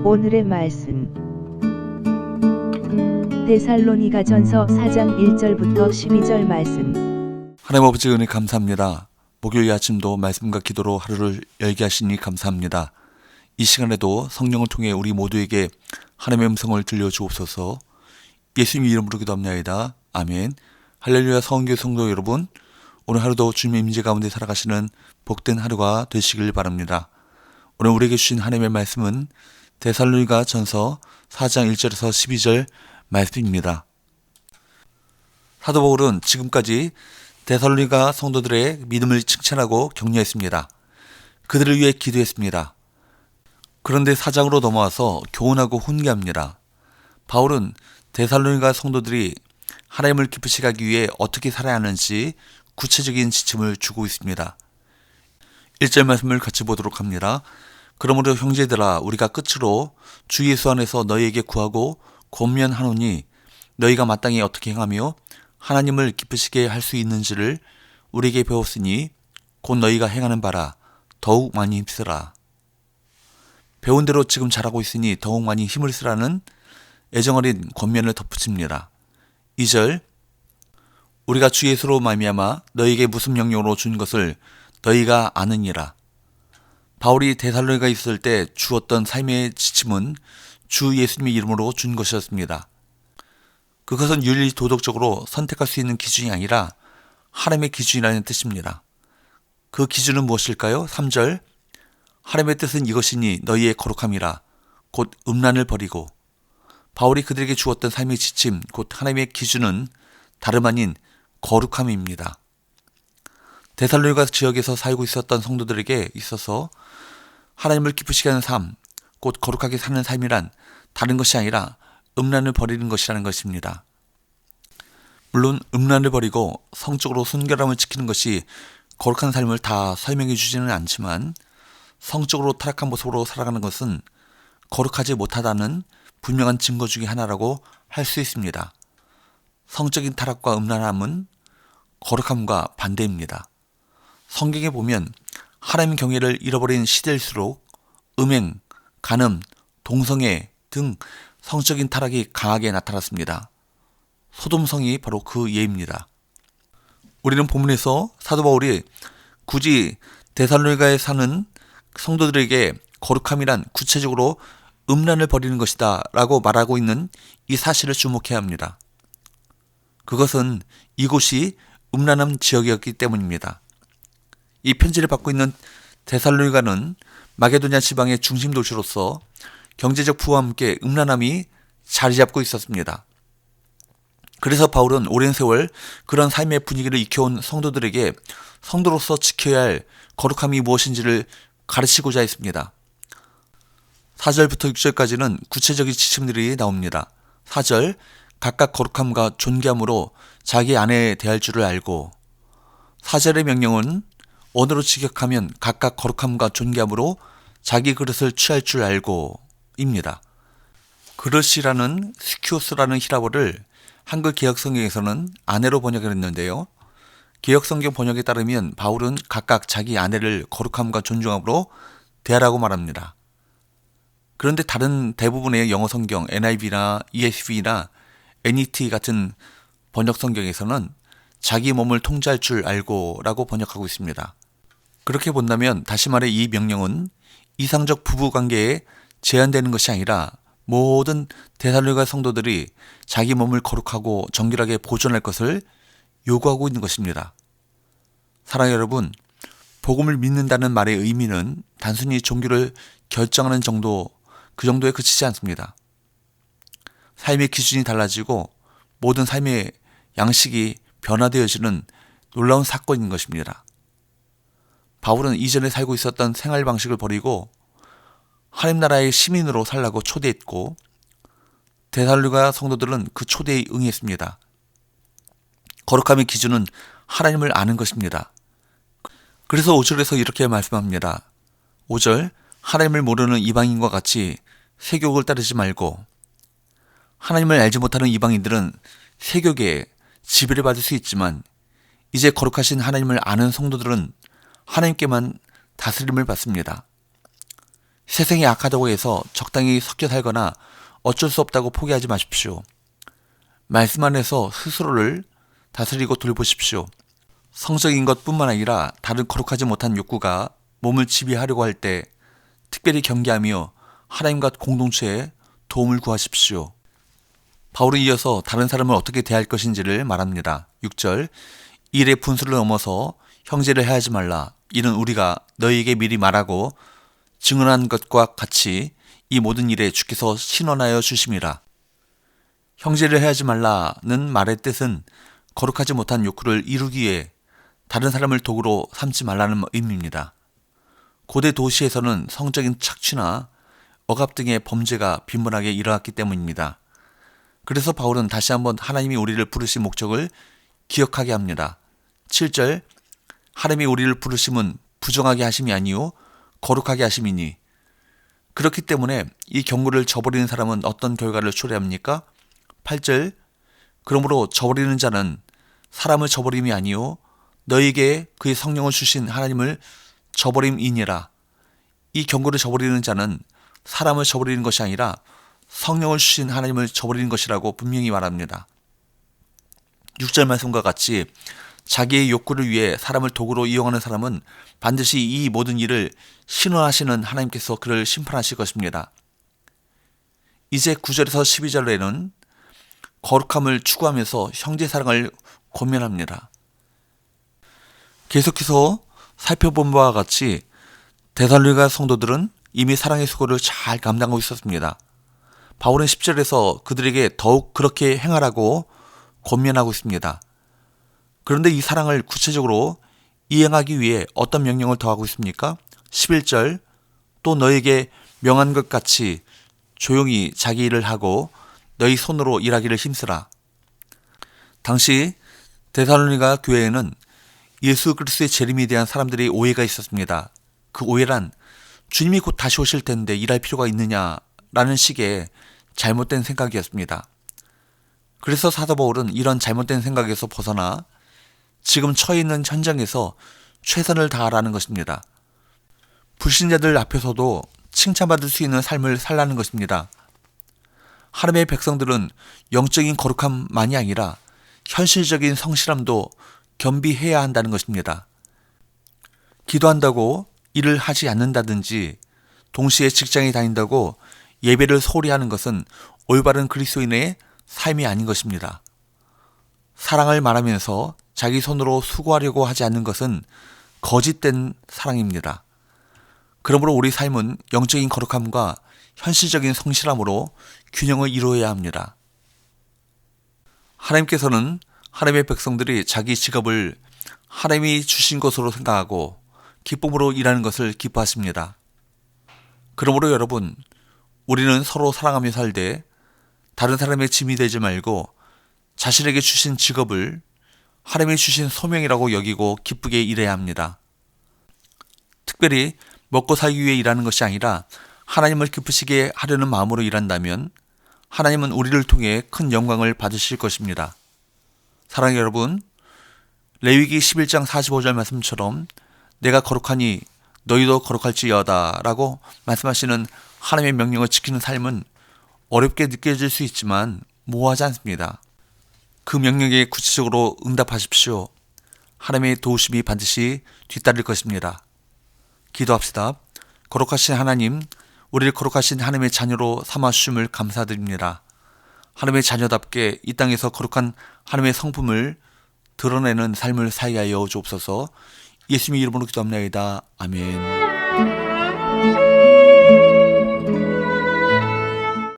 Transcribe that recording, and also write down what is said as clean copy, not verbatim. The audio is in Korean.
오늘의 말씀 데살로니가전서 4장 1절부터 12절 말씀. 하나님 아버지 은혜 감사합니다. 목요일 아침도 말씀과 기도로 하루를 열게 하시니 감사합니다. 이 시간에도 성령을 통해 우리 모두에게 하나님의 음성을 들려주옵소서. 예수님 이름으로 기도합니다. 아멘. 할렐루야. 성교회 성도 여러분, 오늘 하루도 주님의 임재 가운데 살아가시는 복된 하루가 되시길 바랍니다. 오늘 우리에게 주신 하나님의 말씀은 데살로니가 전서 4장 1절에서 12절 말씀입니다. 사도 바울은 지금까지 데살로니가 성도들의 믿음을 칭찬하고 격려했습니다. 그들을 위해 기도했습니다. 그런데 4장으로 넘어와서 교훈하고 훈계합니다. 바울은 데살로니가 성도들이 하나님을 기쁘시게 하기 위해 어떻게 살아야 하는지 구체적인 지침을 주고 있습니다. 1절 말씀을 같이 보도록 합니다. 그러므로 형제들아, 우리가 끝으로 주 예수 안에서 너희에게 구하고 권면하노니 너희가 마땅히 어떻게 행하며 하나님을 기쁘시게 할 수 있는지를 우리에게 배웠으니 곧 너희가 행하는 바라 더욱 많이 힘쓰라. 배운 대로 지금 잘하고 있으니 더욱 많이 힘을 쓰라는 애정어린 권면을 덧붙입니다. 2절, 우리가 주 예수로 말미암아 너희에게 무슨 명령으로 준 것을 너희가 아느니라. 바울이 데살로니가에 있을 때 주었던 삶의 지침은 주 예수님의 이름으로 준 것이었습니다. 그것은 윤리 도덕적으로 선택할 수 있는 기준이 아니라 하나님의 기준이라는 뜻입니다. 그 기준은 무엇일까요? 3절, 하나님의 뜻은 이것이니 너희의 거룩함이라 곧 음란을 버리고. 바울이 그들에게 주었던 삶의 지침, 곧 하나님의 기준은 다름 아닌 거룩함입니다. 데살로니가 지역에서 살고 있었던 성도들에게 있어서 하나님을 기쁘시게 하는 삶, 곧 거룩하게 사는 삶이란 다른 것이 아니라 음란을 버리는 것이라는 것입니다. 물론 음란을 버리고 성적으로 순결함을 지키는 것이 거룩한 삶을 다 설명해 주지는 않지만 성적으로 타락한 모습으로 살아가는 것은 거룩하지 못하다는 분명한 증거 중에 하나라고 할 수 있습니다. 성적인 타락과 음란함은 거룩함과 반대입니다. 성경에 보면 하나님 경외를 잃어버린 시대일수록 음행, 간음, 동성애 등 성적인 타락이 강하게 나타났습니다. 소돔성이 바로 그 예입니다. 우리는 본문에서 사도 바울이 굳이 데살로니가에 사는 성도들에게 거룩함이란 구체적으로 음란을 버리는 것이다 라고 말하고 있는 이 사실을 주목해야 합니다. 그것은 이곳이 음란한 지역이었기 때문입니다. 이 편지를 받고 있는 데살로니가는 마게도냐 지방의 중심 도시로서 경제적 부와 함께 음란함이 자리 잡고 있었습니다. 그래서 바울은 오랜 세월 그런 삶의 분위기를 익혀온 성도들에게 성도로서 지켜야 할 거룩함이 무엇인지를 가르치고자 했습니다. 4절부터 6절까지는 구체적인 지침들이 나옵니다. 4절, 각각 거룩함과 존귀함으로 자기 아내에 대할 줄을 알고. 4절의 명령은 언어로 직역하면 각각 거룩함과 존귀함으로 자기 그릇을 취할 줄 알고 입니다. 그릇이라는 스키오스라는 히라보를 한글 개역성경에서는 아내로 번역을 했는데요. 개역성경 번역에 따르면 바울은 각각 자기 아내를 거룩함과 존중함으로 대하라고 말합니다. 그런데 다른 대부분의 영어 성경 NIV나 ESV나 NET 같은 번역 성경에서는 자기 몸을 통제할 줄 알고 라고 번역하고 있습니다. 그렇게 본다면 다시 말해 이 명령은 이상적 부부관계에 제한되는 것이 아니라 모든 데살로니가 성도들이 자기 몸을 거룩하고 정결하게 보존할 것을 요구하고 있는 것입니다. 사랑하는 여러분, 복음을 믿는다는 말의 의미는 단순히 종교를 결정하는 정도, 그 정도에 그치지 않습니다. 삶의 기준이 달라지고 모든 삶의 양식이 변화되어지는 놀라운 사건인 것입니다. 바울은 이전에 살고 있었던 생활 방식을 버리고 하나님 나라의 시민으로 살라고 초대했고 데살로니가 성도들은 그 초대에 응했습니다. 거룩함의 기준은 하나님을 아는 것입니다. 그래서 5절에서 이렇게 말씀합니다. 5절, 하나님을 모르는 이방인과 같이 세교육을 따르지 말고. 하나님을 알지 못하는 이방인들은 세교계에 지배를 받을 수 있지만 이제 거룩하신 하나님을 아는 성도들은 하나님께만 다스림을 받습니다. 세상이 악하다고 해서 적당히 섞여 살거나 어쩔 수 없다고 포기하지 마십시오. 말씀 안에서 스스로를 다스리고 돌보십시오. 성적인 것뿐만 아니라 다른 거룩하지 못한 욕구가 몸을 지배하려고 할 때 특별히 경계하며 하나님과 공동체에 도움을 구하십시오. 바울은 이어서 다른 사람을 어떻게 대할 것인지를 말합니다. 6절, 일의 분수를 넘어서 형제를 해하지 말라. 이는 우리가 너희에게 미리 말하고 증언한 것과 같이 이 모든 일에 주께서 신원하여 주심이라. 형제를 해하지 말라는 말의 뜻은 거룩하지 못한 욕구를 이루기 위해 다른 사람을 도구로 삼지 말라는 의미입니다. 고대 도시에서는 성적인 착취나 억압 등의 범죄가 빈번하게 일어났기 때문입니다. 그래서 바울은 다시 한번 하나님이 우리를 부르신 목적을 기억하게 합니다. 7절, 하나님이 우리를 부르심은 부정하게 하심이 아니요 거룩하게 하심이니. 그렇기 때문에 이 경고를 저버리는 사람은 어떤 결과를 초래합니까? 8절, 그러므로 저버리는 자는 사람을 저버림이 아니요 너희에게 그의 성령을 주신 하나님을 저버림이니라. 이 경고를 저버리는 자는 사람을 저버리는 것이 아니라 성령을 주신 하나님을 저버리는 것이라고 분명히 말합니다. 6절 말씀과 같이 자기의 욕구를 위해 사람을 도구로 이용하는 사람은 반드시 이 모든 일을 신원하시는 하나님께서 그를 심판하실 것입니다. 이제 9절에서 12절에는 거룩함을 추구하면서 형제사랑을 권면합니다. 계속해서 살펴본 바와 같이 데살로니가 성도들은 이미 사랑의 수고를 잘 감당하고 있었습니다. 바울은 10절에서 그들에게 더욱 그렇게 행하라고 권면하고 있습니다. 그런데 이 사랑을 구체적으로 이행하기 위해 어떤 명령을 더하고 있습니까? 11절, 또 너에게 명한 것 같이 조용히 자기 일을 하고 너희 손으로 일하기를 힘쓰라. 당시 데살로니가 교회에는 예수 그리스도의 재림에 대한 사람들의 오해가 있었습니다. 그 오해란 주님이 곧 다시 오실 텐데 일할 필요가 있느냐라는 식의 잘못된 생각이었습니다. 그래서 사도 바울은 이런 잘못된 생각에서 벗어나 지금 처해 있는 현장에서 최선을 다하라는 것입니다. 불신자들 앞에서도 칭찬받을 수 있는 삶을 살라는 것입니다. 하나님의 백성들은 영적인 거룩함만이 아니라 현실적인 성실함도 겸비해야 한다는 것입니다. 기도한다고 일을 하지 않는다든지 동시에 직장에 다닌다고 예배를 소홀히 하는 것은 올바른 그리스도인의 삶이 아닌 것입니다. 사랑을 말하면서 자기 손으로 수고하려고 하지 않는 것은 거짓된 사랑입니다. 그러므로 우리 삶은 영적인 거룩함과 현실적인 성실함으로 균형을 이루어야 합니다. 하나님께서는 하나님의 백성들이 자기 직업을 하나님이 주신 것으로 생각하고 기쁨으로 일하는 것을 기뻐하십니다. 그러므로 여러분, 우리는 서로 사랑하며 살되 다른 사람의 짐이 되지 말고 자신에게 주신 직업을 하나님이 주신 소명이라고 여기고 기쁘게 일해야 합니다. 특별히 먹고 살기 위해 일하는 것이 아니라 하나님을 기쁘시게 하려는 마음으로 일한다면 하나님은 우리를 통해 큰 영광을 받으실 것입니다. 사랑하는 여러분, 레위기 11장 45절 말씀처럼 내가 거룩하니 너희도 거룩할지어다 라고 말씀하시는 하나님의 명령을 지키는 삶은 어렵게 느껴질 수 있지만 모호하지 않습니다. 그 명령에 구체적으로 응답하십시오. 하나님의 도우심이 반드시 뒤따를 것입니다. 기도합시다. 거룩하신 하나님, 우리를 거룩하신 하나님의 자녀로 삼아주심을 감사드립니다. 하나님의 자녀답게 이 땅에서 거룩한 하나님의 성품을 드러내는 삶을 살게 하여 주옵소서. 예수님의 이름으로 기도합니다. 아멘.